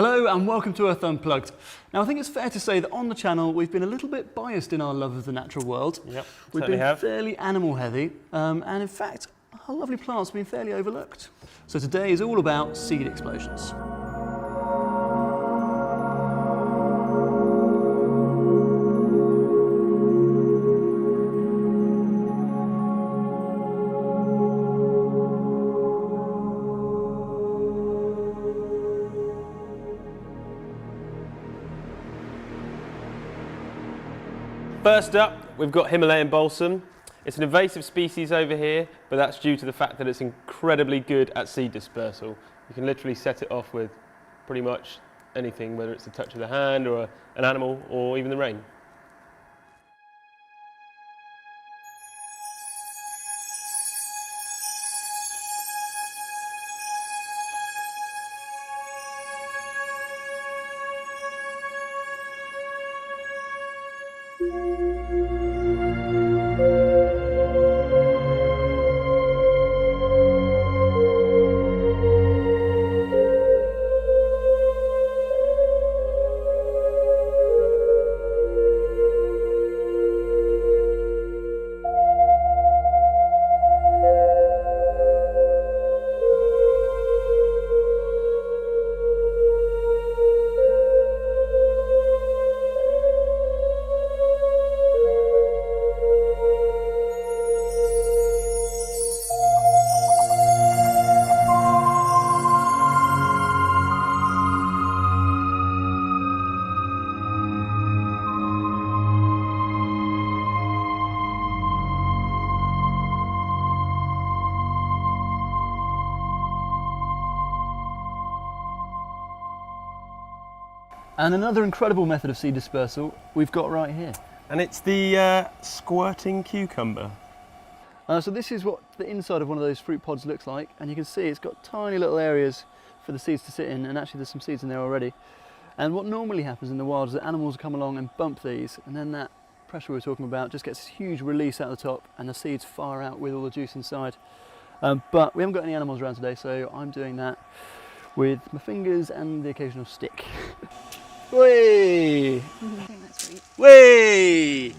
Hello and welcome to Earth Unplugged. Now I think it's fair to say that on the channel we've been a little bit biased in our love of the natural world. Yep, we've been fairly animal heavy and in fact our lovely plants have been fairly overlooked. So today is all about seed explosions. First up, we've got Himalayan balsam. It's an invasive species over here, but that's due to the fact that it's incredibly good at seed dispersal. You can literally set it off with pretty much anything, whether it's the touch of the hand or an animal or even the rain. And another incredible method of seed dispersal we've got right here. And it's the squirting cucumber. So this is what the inside of one of those fruit pods looks like, and you can see it's got tiny little areas for the seeds to sit in, and actually there's some seeds in there already. And what normally happens in the wild is that animals come along and bump these, and then that pressure we were talking about just gets this huge release out the top and the seeds fire out with all the juice inside. But we haven't got any animals around today, so I'm doing that with my fingers and the occasional stick. Way! I think that's sweet. Way!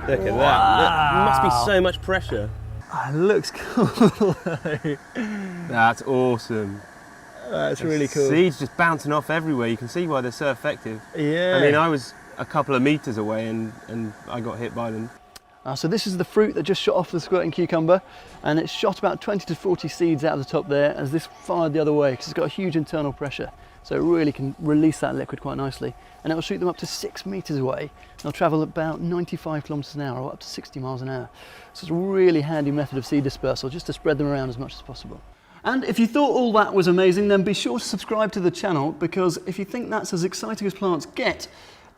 Look at that. There must be so much pressure. Oh, it looks cool. That's awesome. That's really cool. Seeds just bouncing off everywhere. You can see why they're so effective. Yeah. I mean, I was a couple of meters away and I got hit by them. So this is the fruit that just shot off the squirting cucumber, and it shot about 20 to 40 seeds out of the top there as this fired the other way because it's got a huge internal pressure. So it really can release that liquid quite nicely, and it will shoot them up to 6 meters away. They'll travel about 95 kilometers an hour or up to 60 miles an hour. So it's a really handy method of seed dispersal just to spread them around as much as possible. And if you thought all that was amazing, then be sure to subscribe to the channel, because if you think that's as exciting as plants get,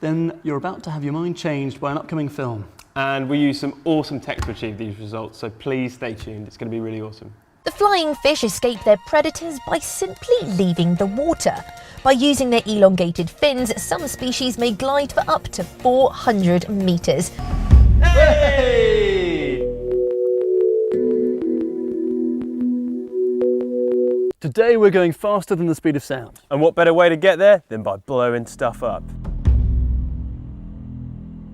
then you're about to have your mind changed by an upcoming film. And we use some awesome tech to achieve these results, so please stay tuned. It's going to be really awesome. The flying fish escape their predators by simply leaving the water. By using their elongated fins, some species may glide for up to 400 meters. Hey! Today we're going faster than the speed of sound. And what better way to get there than by blowing stuff up?